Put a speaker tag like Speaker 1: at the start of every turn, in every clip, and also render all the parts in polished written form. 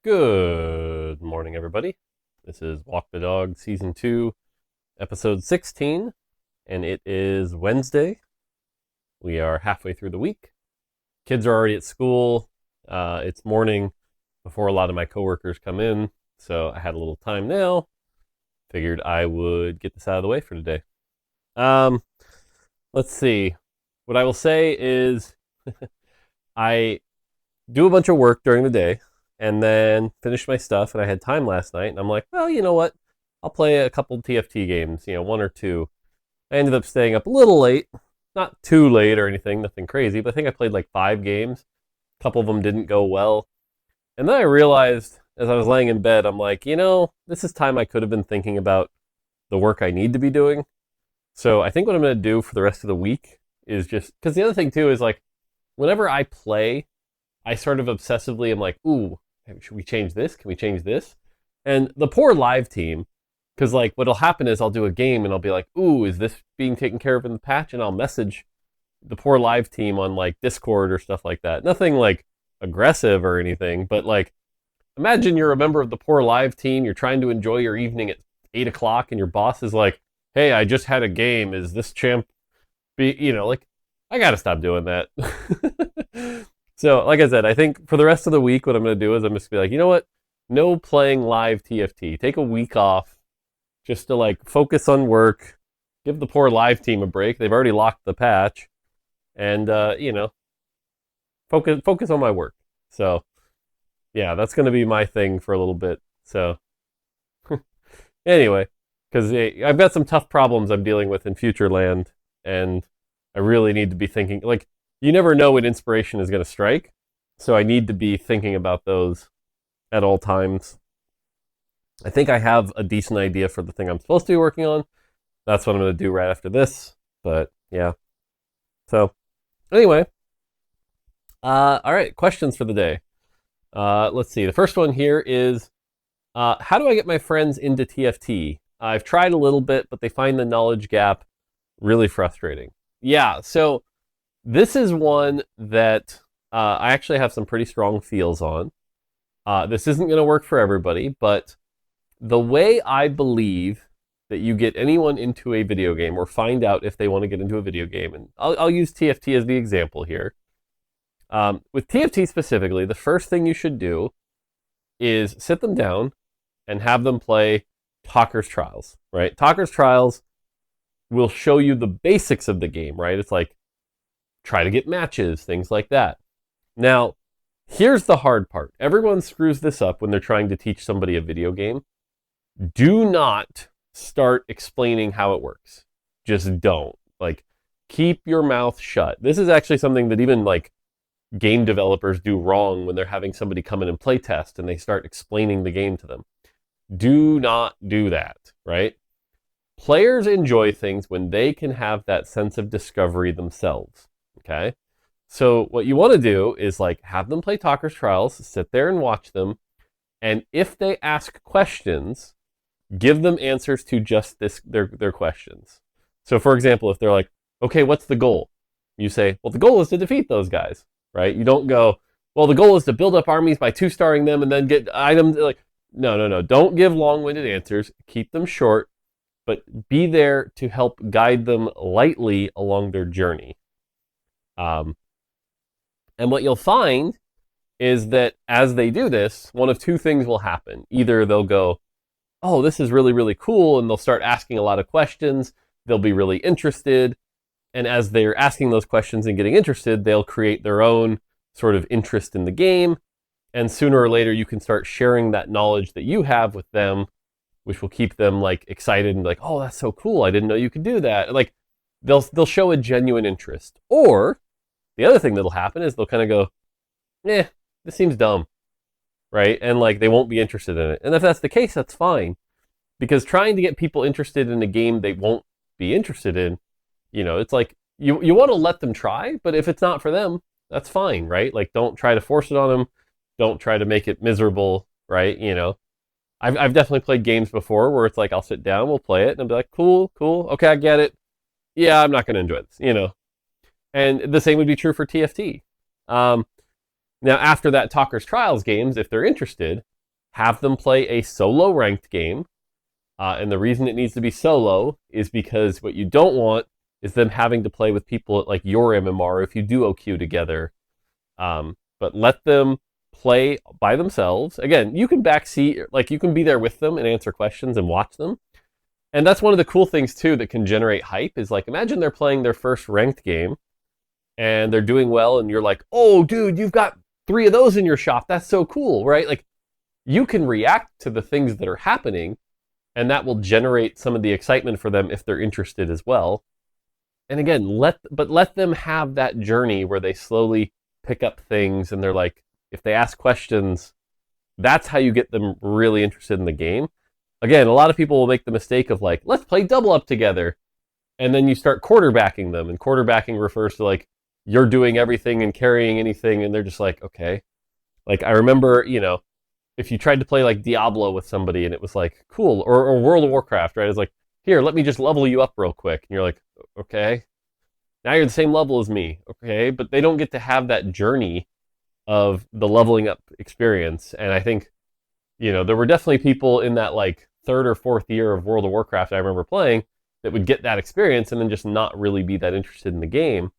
Speaker 1: Good morning, everybody. This is Walk the Dog Season 2, Episode 16, and it is Wednesday. We are halfway through the week. Kids are already at school. It's morning before a lot of my coworkers come in, so I had a little time now. Figured I would get this out of the way for today. Let's see. What I will say is I do a bunch of work during the day and then finish my stuff. And I had time last night, and I'm like, well, you know what? I'll play a couple TFT games, one or two. I ended up staying up a little late, not too late or anything, nothing crazy, but I think I played like 5 games. A couple of them didn't go well. And then I realized as I was laying in bed, I'm like, this is time I could have been thinking about the work I need to be doing. So I think what I'm going to do for the rest of the week is just, because the other thing too is like, whenever I play, I sort of obsessively am like, ooh, should we change this? Can we change this? And the poor live team, because like what'll happen is I'll do a game and I'll be like, ooh, is this being taken care of in the patch? And I'll message the poor live team on like Discord or stuff like that. Nothing like aggressive or anything, but like imagine you're a member of the poor live team, you're trying to enjoy your evening at 8 o'clock and your boss is like, hey, I just had a game. Is this champ like I gotta stop doing that. So, like I said, I think for the rest of the week, what I'm going to do is I'm just going to be like, you know what? No playing live TFT. Take a week off just to like focus on work. Give the poor live team a break. They've already locked the patch. And, focus on my work. So, yeah, that's going to be my thing for a little bit. So, anyway, because I've got some tough problems I'm dealing with in Futureland. And I really need to be thinking, like, you never know when inspiration is going to strike. So I need to be thinking about those at all times. I think I have a decent idea for the thing I'm supposed to be working on. That's what I'm going to do right after this. But yeah. So anyway. All right. Questions for the day. Let's see. The first one here is, how do I get my friends into TFT? I've tried a little bit, but they find the knowledge gap really frustrating. Yeah. So this is one that I actually have some pretty strong feels on. This isn't going to work for everybody, but the way I believe that you get anyone into a video game or find out if they want to get into a video game, and I'll use TFT as the example here. With TFT specifically, the first thing you should do is sit them down and have them play Talker's Trials, right? Talker's Trials will show you the basics of the game, right? It's like, try to get matches, things like that. Now, here's the hard part. Everyone screws this up when they're trying to teach somebody a video game. Do not start explaining how it works. Just don't. Like, keep your mouth shut. This is actually something that even like game developers do wrong when they're having somebody come in and play test and they start explaining the game to them. Do not do that, right? Players enjoy things when they can have that sense of discovery themselves. Okay, so what you want to do is like have them play Talker's Trials, sit there and watch them, and if they ask questions, give them answers to just their questions. So for example, if they're like, okay, what's the goal? You say, well, the goal is to defeat those guys, right? You don't go, well, the goal is to build up armies by 2-starring them and then get items. Like, no. Don't give long-winded answers. Keep them short, but be there to help guide them lightly along their journey. And what you'll find is that as they do this, one of two things will happen. Either they'll go, oh, this is really, really cool, and they'll start asking a lot of questions. They'll be really interested. And as they're asking those questions and getting interested, they'll create their own sort of interest in the game. And sooner or later, you can start sharing that knowledge that you have with them, which will keep them like excited and like, oh, that's so cool. I didn't know you could do that. Like, they'll show a genuine interest. Or the other thing that'll happen is they'll kind of go, this seems dumb, right? And like they won't be interested in it. And if that's the case, that's fine. Because trying to get people interested in a game they won't be interested in, it's like you want to let them try, but if it's not for them, that's fine, right? Like don't try to force it on them. Don't try to make it miserable, right? I've definitely played games before where it's like I'll sit down, we'll play it, and I'll be like, cool, okay, I get it. Yeah, I'm not going to enjoy this, And the same would be true for TFT. Now, after that Talker's Trials games, if they're interested, have them play a solo ranked game. And the reason it needs to be solo is because what you don't want is them having to play with people at like your MMR if you do OQ together. But let them play by themselves. Again, you can backseat, like you can be there with them and answer questions and watch them. And that's one of the cool things too that can generate hype is like, imagine they're playing their first ranked game and they're doing well and you're like, oh dude, you've got 3 of those in your shop. That's so cool, right? Like you can react to the things that are happening and that will generate some of the excitement for them if they're interested as well. And again, let them have that journey where they slowly pick up things and they're like, if they ask questions, that's how you get them really interested in the game. Again, a lot of people will make the mistake of like, let's play double up together. And then you start quarterbacking them. And quarterbacking refers to like, you're doing everything and carrying anything. And they're just like, okay. Like I remember, if you tried to play like Diablo with somebody and it was like, cool, or World of Warcraft, right? It's like, here, let me just level you up real quick. And you're like, okay. Now you're the same level as me. Okay. But they don't get to have that journey of the leveling up experience. And I think, there were definitely people in that like 3rd or 4th year of World of Warcraft I remember playing that would get that experience and then just not really be that interested in the game.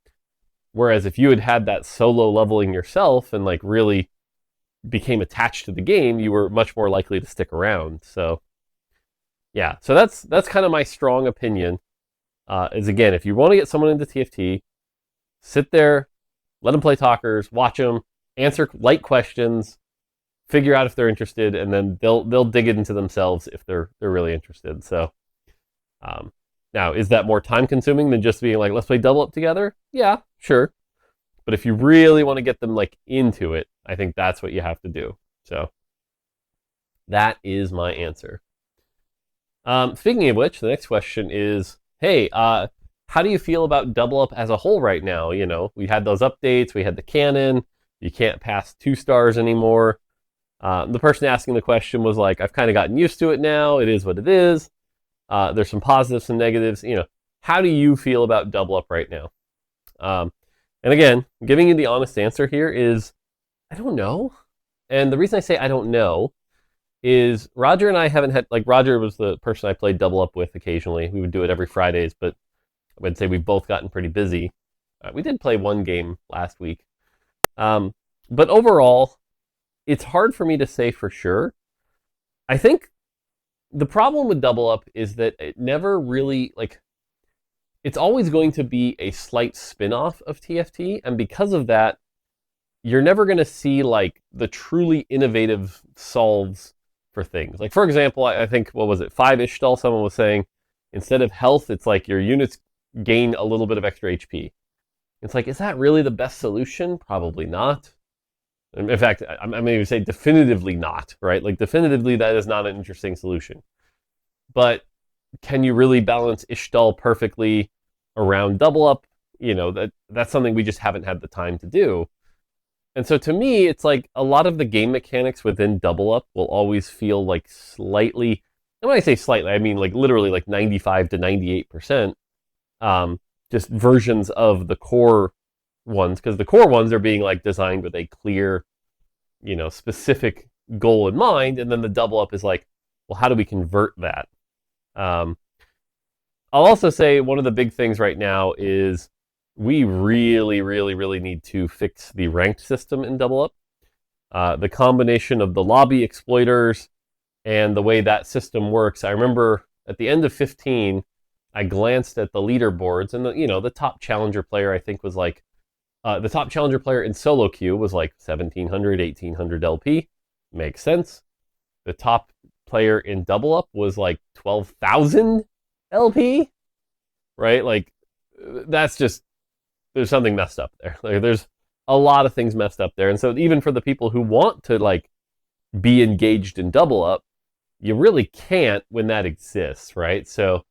Speaker 1: Whereas if you had had that solo leveling yourself and like really became attached to the game, you were much more likely to stick around. So yeah, so that's kind of my strong opinion. Is again, if you want to get someone into TFT, sit there, let them play talkers, watch them, answer light questions, figure out if they're interested, and then they'll dig it into themselves if they're really interested. So now, is that more time consuming than just being like, let's play double up together? Yeah, sure. But if you really want to get them like into it, I think that's what you have to do. So that is my answer. Speaking of which, the next question is, hey, how do you feel about double up as a whole right now? We had those updates, we had the canon, you can't pass 2 stars anymore. The person asking the question was like, I've kind of gotten used to it now. It is what it is. There's some positives and negatives. How do you feel about double up right now? And again, giving you the honest answer here is, I don't know. And the reason I say I don't know is Roger and I haven't had, like Roger was the person I played double up with occasionally. We would do it every Fridays, but I would say we've both gotten pretty busy. We did play one game last week. But overall, it's hard for me to say for sure. I think the problem with double up is that it never really, like, it's always going to be a slight spin-off of TFT, and because of that, you're never going to see like the truly innovative solves for things. Like for example, I think, what was it, 5 Ishtal, someone was saying, instead of health, it's like your units gain a little bit of extra HP. It's like, is that really the best solution? Probably not. In fact, I'm going to say definitively not, right? Like definitively that is not an interesting solution. But can you really balance Ishtal perfectly around double up? That's something we just haven't had the time to do. And so to me, it's like a lot of the game mechanics within double up will always feel like slightly, and when I say slightly, I mean like literally like 95 to 98%, just versions of the core ones, because the core ones are being like designed with a clear, specific goal in mind, and then the double up is like, well, how do we convert that? I'll also say one of the big things right now is we really, really, really need to fix the ranked system in double up. The combination of the lobby exploiters and the way that system works. I remember at the end of 15, I glanced at the leaderboards, and the top challenger player I think was like, the top challenger player in solo queue was like 1700, 1800 LP. Makes sense. The top player in double up was like 12,000 LP, right? Like that's just, there's something messed up there. Like there's a lot of things messed up there. And so even for the people who want to like be engaged in double up, you really can't when that exists, right? So,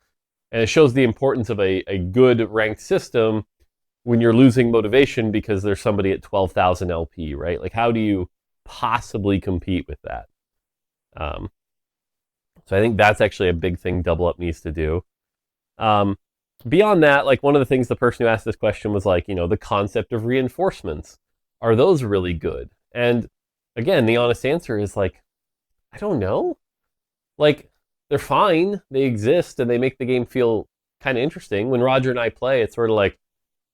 Speaker 1: and it shows the importance of a good ranked system when you're losing motivation because there's somebody at 12,000 LP, right? Like how do you possibly compete with that? So I think that's actually a big thing double up needs to do. Beyond that, like one of the things the person who asked this question was like, the concept of reinforcements. Are those really good? And again, the honest answer is like, I don't know. Like, they're fine. They exist and they make the game feel kind of interesting. When Roger and I play, it's sort of like,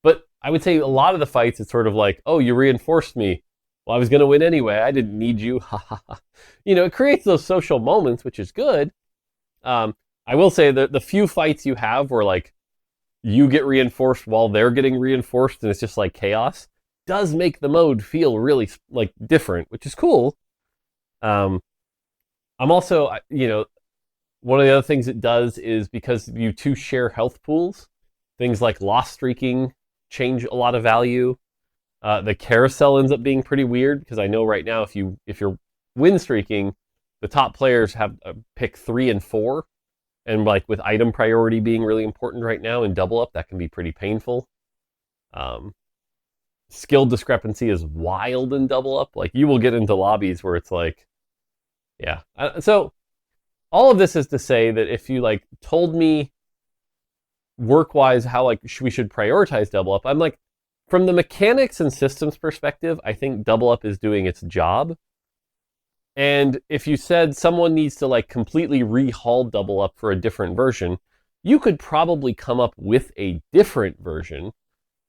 Speaker 1: but I would say a lot of the fights, it's sort of like, oh, you reinforced me. Well, I was going to win anyway. I didn't need you. Ha ha ha. It creates those social moments, which is good. I will say that the few fights you have where like you get reinforced while they're getting reinforced and it's just like chaos does make the mode feel really like different, which is cool. I'm also, one of the other things it does is because you two share health pools, things like loss streaking change a lot of value. The carousel ends up being pretty weird because I know right now if you're win streaking, the top players have pick 3 and 4, and like with item priority being really important right now in double up, that can be pretty painful. Skill discrepancy is wild in double up. Like you will get into lobbies where it's like, yeah. So all of this is to say that if you like told me work-wise how like we should prioritize double up, I'm like, from the mechanics and systems perspective, I think double up is doing its job. And if you said someone needs to like completely rehaul double up for a different version, you could probably come up with a different version.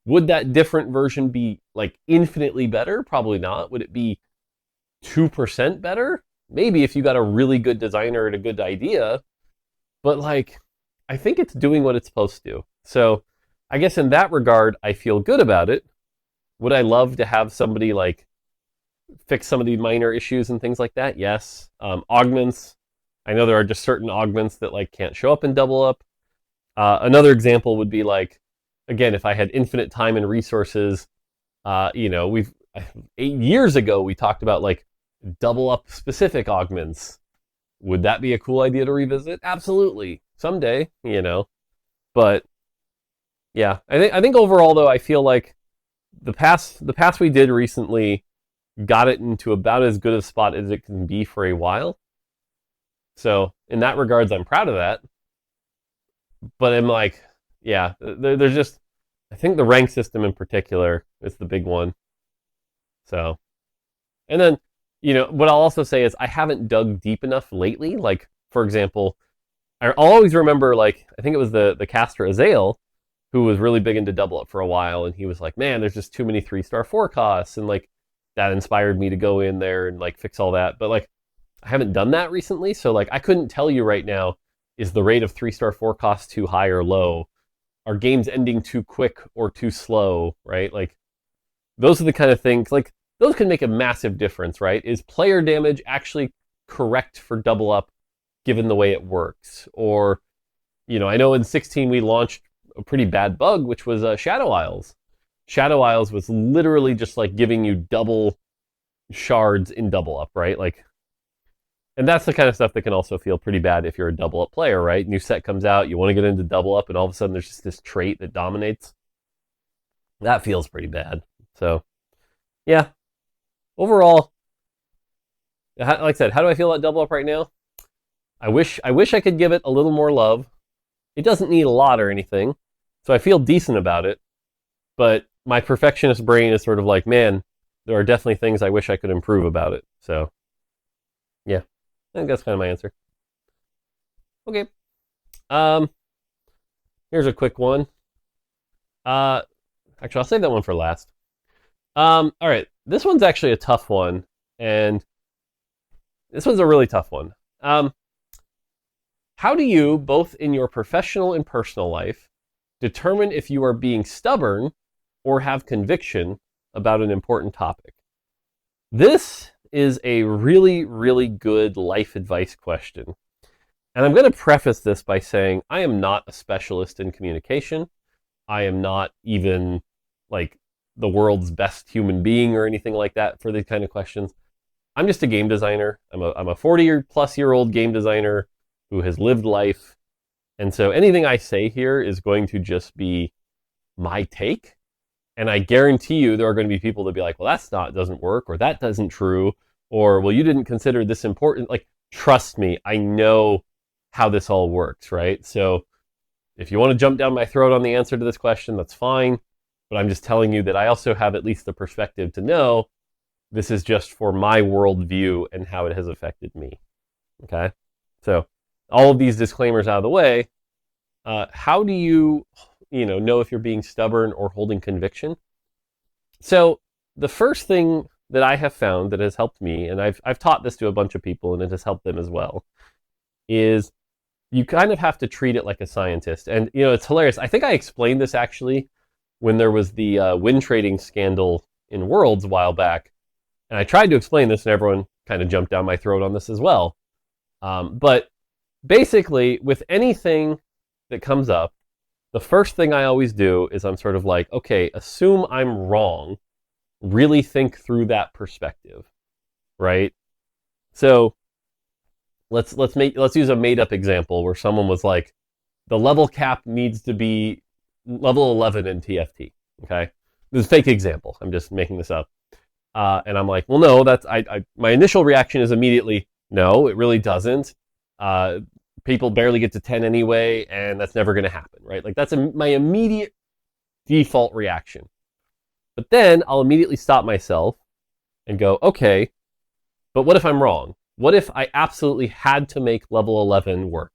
Speaker 1: Would that different version be like infinitely better? Probably not. Would it be 2% better? Maybe if you got a really good designer and a good idea. But like, I think it's doing what it's supposed to. So I guess in that regard, I feel good about it. Would I love to have somebody like fix some of the minor issues and things like that? Yes. Augments. I know there are just certain augments that like can't show up in double up. Another example would be like, again, if I had infinite time and resources, 8 years ago we talked about like double up specific augments. Would that be a cool idea to revisit? Absolutely. Someday, But yeah, I think overall though, I feel like the pass we did recently got it into about as good a spot as it can be for a while. So in that regards, I'm proud of that. But I'm like, yeah, there's just, I think the rank system in particular is the big one. So, and then, what I'll also say is I haven't dug deep enough lately. Like, for example, I'll always remember, like, I think it was the caster Azael, who was really big into double up for a while, and he was like, man, there's just too many 3-star forecasts, and like, that inspired me to go in there and like fix all that. But like, I haven't done that recently, so like, I couldn't tell you right now, is the rate of 3-star forecasts too high or low? Are games ending too quick or too slow, right? Like, those are the kind of things, like, those can make a massive difference, right? Is player damage actually correct for double up given the way it works? Or, I know in 16 we launched a pretty bad bug, which was Shadow Isles. Shadow Isles was literally just like giving you double shards in double up, right? Like, and that's the kind of stuff that can also feel pretty bad if you're a double up player, right? New set comes out, you want to get into double up, and all of a sudden there's just this trait that dominates. That feels pretty bad. So, yeah. Overall, like I said, how do I feel about double up right now? I wish I could give it a little more love. It doesn't need a lot or anything, so I feel decent about it. But my perfectionist brain is sort of like, man, there are definitely things I wish I could improve about it. So, yeah, I think that's kind of my answer. Okay. Here's a quick one. Actually, I'll save that one for last. All right, this one's actually a tough one, and this one's a really tough one. How do you, both in your professional and personal life, determine if you are being stubborn or have conviction about an important topic? This is a really, really good life advice question. And I'm going to preface this by saying I am not a specialist in communication. I am not even like the world's best human being or anything like that for these kind of questions. I'm just a game designer. I'm a 40-plus-year-old game designer who has lived life. And so anything I say here is going to just be my take. And I guarantee you there are going to be people that be like, well, doesn't work, or that isn't true, or, well, you didn't consider this important. Like, trust me, I know how this all works, right? So if you want to jump down my throat on the answer to this question, that's fine. But I'm just telling you that I also have at least the perspective to know this is just for my worldview and how it has affected me. Okay, so all of these disclaimers out of the way, how do you, know if you're being stubborn or holding conviction? So the first thing that I have found that has helped me, and I've taught this to a bunch of people, and it has helped them as well, is you kind of have to treat it like a scientist. And it's hilarious. I think I explained this actually when there was the win trading scandal in Worlds a while back, and I tried to explain this, and everyone kind of jumped down my throat on this as well. But basically, with anything that comes up, the first thing I always do is I'm sort of like, okay, assume I'm wrong. Really think through that perspective, right? So let's use a made up example where someone was like, the level cap needs to be level 11 in TFT. Okay, this is a fake example. I'm just making this up. And I'm like, well, no, that's my initial reaction is immediately, no, it really doesn't. People barely get to 10 anyway, and that's never going to happen, right? Like that's my immediate default reaction. But then I'll immediately stop myself and go, okay, but what if I'm wrong? What if I absolutely had to make level 11 work?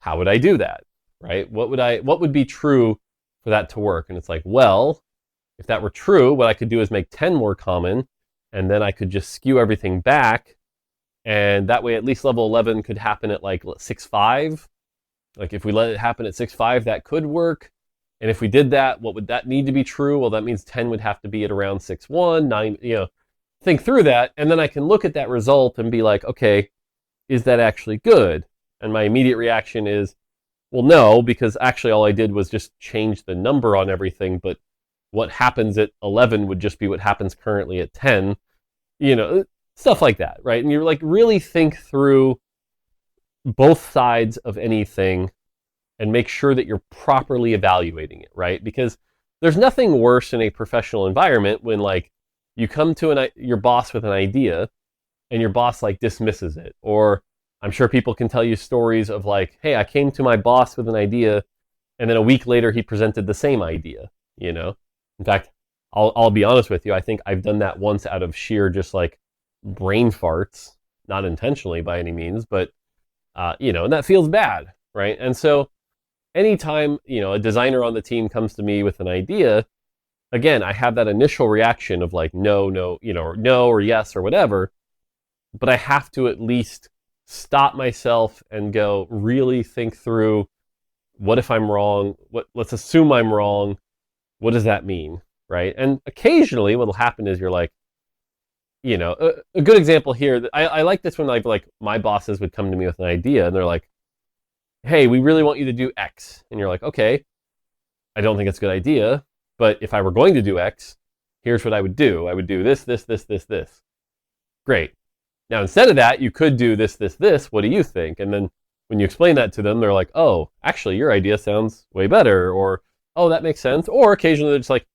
Speaker 1: How would I do that, right? What would be true for that to work? And it's like, well, if that were true, what I could do is make 10 more common, and then I could just skew everything back, and that way at least level 11 could happen at like 6.5. Like if we let it happen at 6.5, that could work. And if we did that, what would that need to be true? Well, that means 10 would have to be at around 6.1, 9, think through that, and then I can look at that result and be like, okay, is that actually good? And my immediate reaction is, well, no, because actually all I did was just change the number on everything, but what happens at 11 would just be what happens currently at 10, stuff like that, right? And you're like, really think through both sides of anything and make sure that you're properly evaluating it, right? Because there's nothing worse in a professional environment when like you come to your boss with an idea and your boss like dismisses it. Or I'm sure people can tell you stories of like, hey, I came to my boss with an idea and then a week later he presented the same idea, In fact, I'll be honest with you, I think I've done that once out of sheer just like brain farts, not intentionally by any means, but and that feels bad, right? And so anytime, a designer on the team comes to me with an idea, again, I have that initial reaction of like, no, or no, or yes, or whatever, but I have to at least stop myself and go really think through, what if I'm wrong? Let's assume I'm wrong. What does that mean, right? And occasionally what'll happen is you're like, a good example here, I like this when like my bosses would come to me with an idea and they're like, hey, we really want you to do X. And you're like, okay, I don't think it's a good idea, but if I were going to do X, here's what I would do. I would do this, this, this, this, this. Great. Now, instead of that, you could do this, this, this. What do you think? And then when you explain that to them, they're like, oh, actually, your idea sounds way better. Or, oh, that makes sense. Or occasionally they're just like,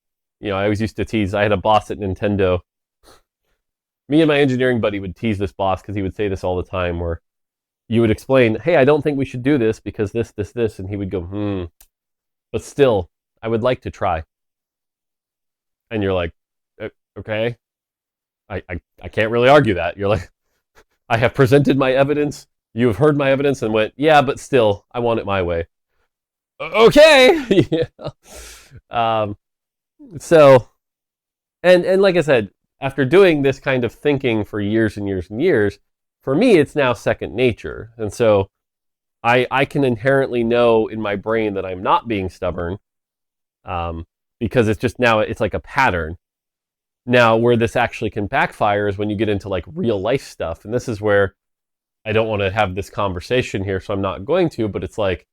Speaker 1: I always used to tease. I had a boss at Nintendo. Me and my engineering buddy would tease this boss because he would say this all the time, where you would explain, hey, I don't think we should do this because this, this, this. And he would go, but still, I would like to try. And you're like, okay, I can't really argue that. You're like, I have presented my evidence. You have heard my evidence and went, yeah, but still, I want it my way. Okay. Yeah. So, and like I said, after doing this kind of thinking for years and years and years, for me, it's now second nature. And so I can inherently know in my brain that I'm not being stubborn, because it's just now, it's like a pattern. Now, where this actually can backfire is when you get into like real life stuff. And this is where I don't want to have this conversation here, so I'm not going to, but it's like,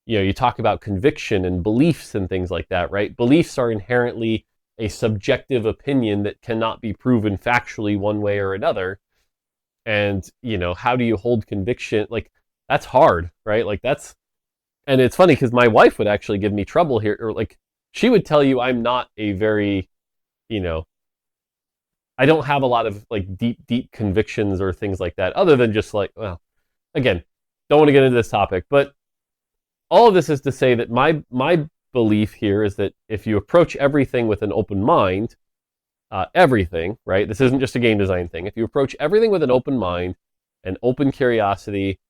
Speaker 1: you talk about conviction and beliefs and things like that, right? Beliefs are inherently a subjective opinion that cannot be proven factually one way or another. And, how do you hold conviction? Like, that's hard, right? Like, and it's funny because my wife would actually give me trouble here, or like, she would tell you I'm not a very, I don't have a lot of like deep convictions or things like that, other than just like, well, again, don't want to get into this topic, but all of this is to say that my belief here is that if you approach everything with an open mind, everything, right? This isn't just a game design thing. If you approach everything with an open mind and open curiosity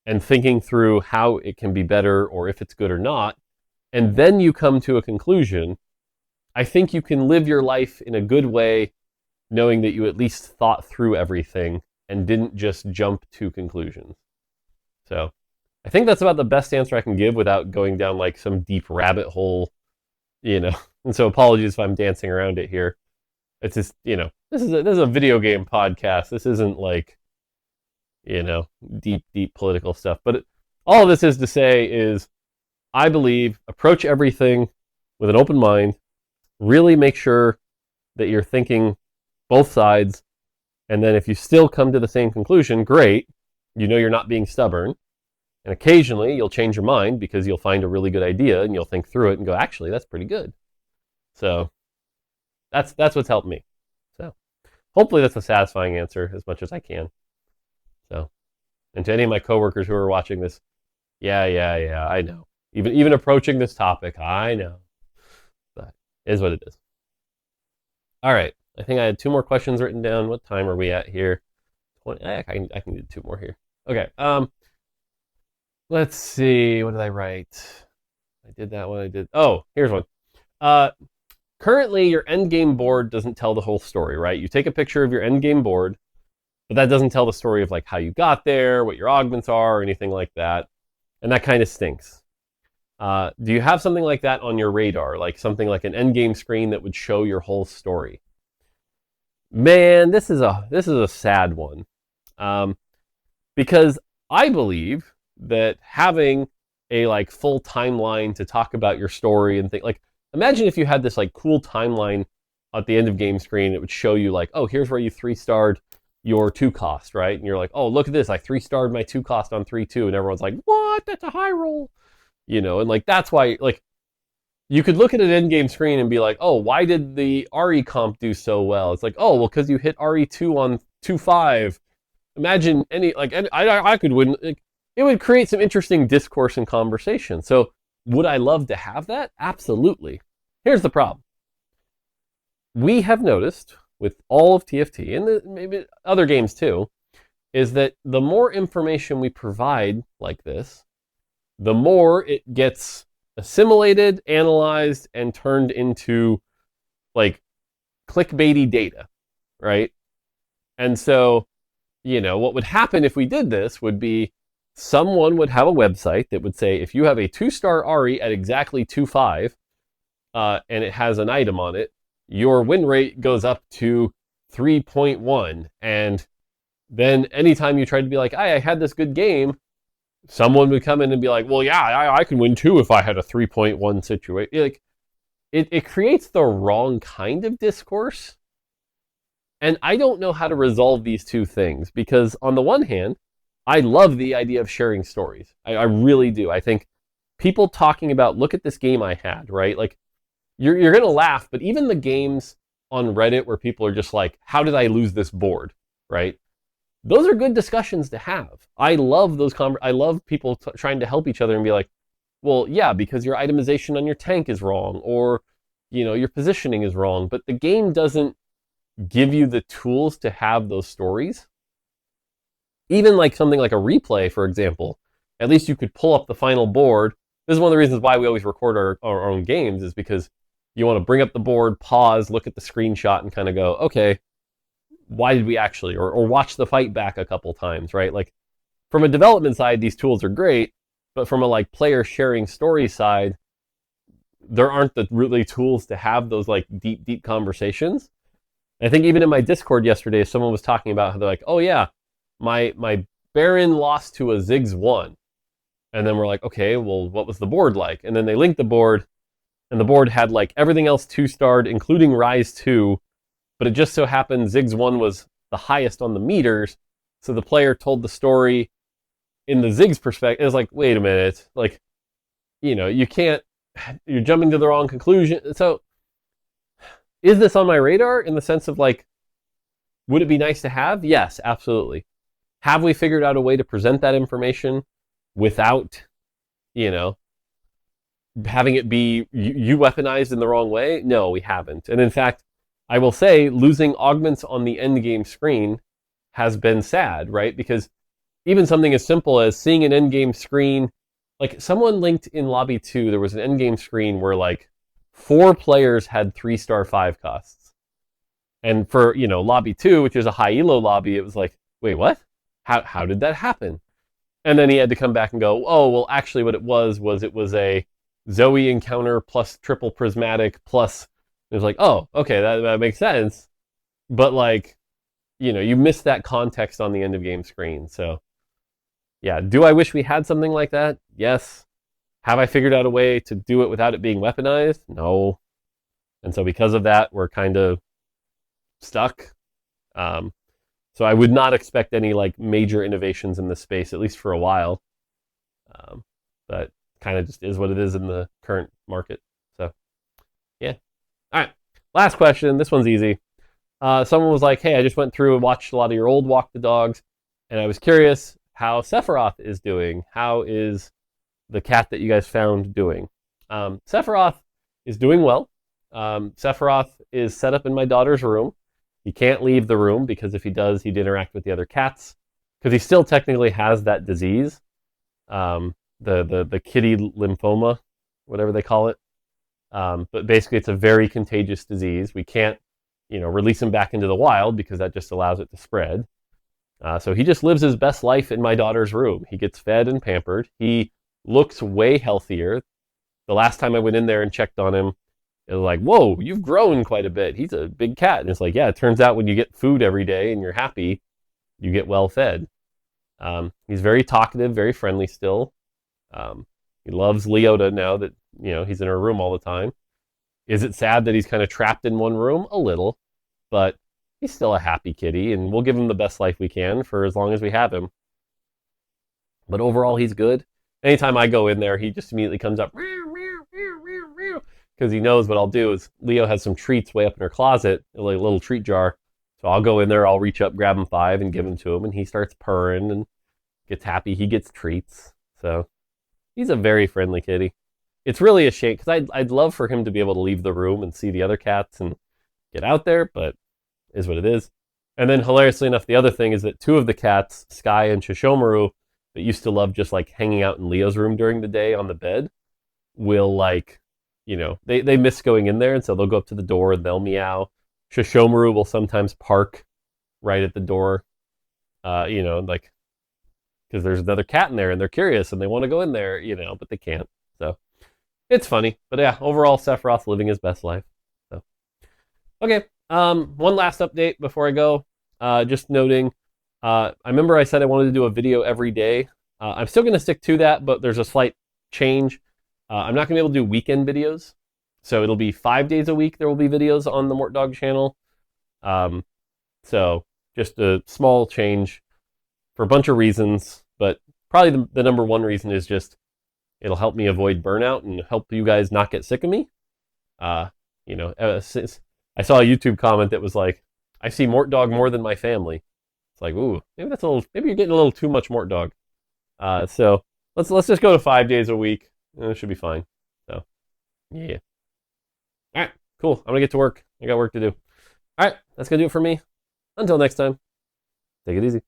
Speaker 1: and thinking through how it can be better or if it's good or not, and then you come to a conclusion, I think you can live your life in a good way knowing that you at least thought through everything and didn't just jump to conclusions. So I think that's about the best answer I can give without going down like some deep rabbit hole, And so apologies if I'm dancing around it here. It's just, this is a video game podcast. This isn't like, deep political stuff. But all of this is to say is, I believe approach everything with an open mind. Really make sure that you're thinking both sides. And then if you still come to the same conclusion, great. You're not being stubborn. And occasionally you'll change your mind because you'll find a really good idea and you'll think through it and go, actually, that's pretty good. So that's what's helped me. So hopefully that's a satisfying answer as much as I can. So, and to any of my coworkers who are watching this, yeah, I know. Even approaching this topic, I know. But it is what it is. All right. I think I had 2 more questions written down. What time are we at here? 20. I can do 2 more here. Okay. Let's see. What did I write? I did that one. Oh, here's one. Currently, your endgame board doesn't tell the whole story, right? You take a picture of your endgame board, but that doesn't tell the story of like how you got there, what your augments are, or anything like that. And that kind of stinks. Do you have something like that on your radar? Like something like an endgame screen that would show your whole story? Man, this is a sad one. Because I believe that having a like full timeline to talk about your story and think like, imagine if you had this like cool timeline at the end of game screen. It would show you like, oh, here's where you 3-starred your 2 cost, right? And you're like, oh, look at this, I 3-starred my 2 cost on 3-2, and everyone's like, what? That's a high roll, and like that's why like you could look at an end game screen and be like, oh, why did the RE comp do so well? It's like, oh, well, because you hit RE2 on 2-5. Imagine I could win. Like, it would create some interesting discourse and conversation. So would I love to have that? Absolutely. Here's the problem. We have noticed with all of TFT, and maybe other games too, is that the more information we provide like this, the more it gets assimilated, analyzed, and turned into like clickbaity data, right? And so, what would happen if we did this would be someone would have a website that would say, if you have a 2-star RE at exactly 2-5, and it has an item on it, your win rate goes up to 3.1. And then anytime you try to be like, I had this good game, someone would come in and be like, well, yeah, I can win too if I had a 3.1 situation. Like, it creates the wrong kind of discourse. And I don't know how to resolve these two things, because on the one hand, I love the idea of sharing stories. I really do. I think people talking about, look at this game I had, right? Like, you're going to laugh, but even the games on Reddit where people are just like, how did I lose this board, right? Those are good discussions to have. I love those. I love people trying to help each other and be like, well, yeah, because your itemization on your tank is wrong, or your positioning is wrong. But the game doesn't give you the tools to have those stories. Even like something like a replay, for example, at least you could pull up the final board. This is one of the reasons why we always record our own games, is because you want to bring up the board, pause, look at the screenshot, and kind of go, okay, why did we actually, or watch the fight back a couple times, right? Like, from a development side, these tools are great, but from a like player sharing story side, there aren't the really tools to have those like deep conversations. I think even in my Discord yesterday, someone was talking about how they're like, oh yeah, my Baron lost to a Ziggs 1. And then we're like, okay, well, what was the board like? And then they linked the board, and the board had like everything else 2-starred, including Rise 2, but it just so happened Ziggs 1 was the highest on the meters, so the player told the story in the Ziggs perspective. It was like, wait a minute, like, you can't, you're jumping to the wrong conclusion. So, is this on my radar in the sense of like, would it be nice to have? Yes, absolutely. Have we figured out a way to present that information without, having it be you weaponized in the wrong way? No, we haven't. And in fact, I will say losing augments on the end game screen has been sad, right? Because even something as simple as seeing an endgame screen. Like someone linked in lobby 2, there was an endgame screen where like 4 players had 3-star 5 costs. And for, lobby 2, which is a high elo lobby, it was like, wait, what? How did that happen? And then he had to come back and go, oh, well, actually what it was it was a Zoe encounter plus triple prismatic plus, it was like, oh, okay, that makes sense. But like, you miss that context on the end of game screen. So yeah, do I wish we had something like that? Yes. Have I figured out a way to do it without it being weaponized? No. And so because of that, we're kind of stuck. So I would not expect any like major innovations in this space, at least for a while. But kind of just is what it is in the current market. So yeah. All right. Last question. This one's easy. Someone was like, hey, I just went through and watched a lot of your old Walk the Dogs, and I was curious how Sephiroth is doing. How is the cat that you guys found doing? Sephiroth is doing well. Sephiroth is set up in my daughter's room. He can't leave the room because if he does, he'd interact with the other cats because he still technically has that disease, the kitty lymphoma, whatever they call it. But basically, it's a very contagious disease. We can't, release him back into the wild because that just allows it to spread. So he just lives his best life in my daughter's room. He gets fed and pampered. He looks way healthier. The last time I went in there and checked on him, it was like, whoa, you've grown quite a bit. He's a big cat. And it's like, yeah, it turns out when you get food every day and you're happy, you get well fed. He's very talkative, very friendly still. He loves Leota now that, he's in her room all the time. Is it sad that he's kind of trapped in one room? A little. But he's still a happy kitty, and we'll give him the best life we can for as long as we have him. But overall, he's good. Anytime I go in there, he just immediately comes up because he knows what I'll do is Leo has some treats way up in her closet, like a little treat jar. So I'll go in there, I'll reach up, grab him 5, and give him to him, and he starts purring and gets happy. He gets treats. So he's a very friendly kitty. It's really a shame because I'd love for him to be able to leave the room and see the other cats and get out there, but it is what it is. And then hilariously enough, the other thing is that 2 of the cats, Sky and Shishomaru, that used to love just like hanging out in Leo's room during the day on the bed, will like, they miss going in there, and so they'll go up to the door and they'll meow. Shishomaru will sometimes park right at the door, like, because there's another cat in there and they're curious and they want to go in there, but they can't. So it's funny. But yeah, overall, Sephiroth's living his best life. So, okay. One last update before I go. Just noting, I remember I said I wanted to do a video every day. I'm still going to stick to that, but there's a slight change. I'm not going to be able to do weekend videos. So it'll be 5 days a week there will be videos on the Mortdog channel. So just a small change for a bunch of reasons, but probably the number one reason is just it'll help me avoid burnout and help you guys not get sick of me. Since I saw a YouTube comment that was like, I see Mortdog more than my family. It's like, ooh, maybe maybe you're getting a little too much Mortdog. So let's just go to 5 days a week. It should be fine. So, yeah. All right, cool. I'm gonna get to work. I got work to do. All right, that's gonna do it for me. Until next time, take it easy.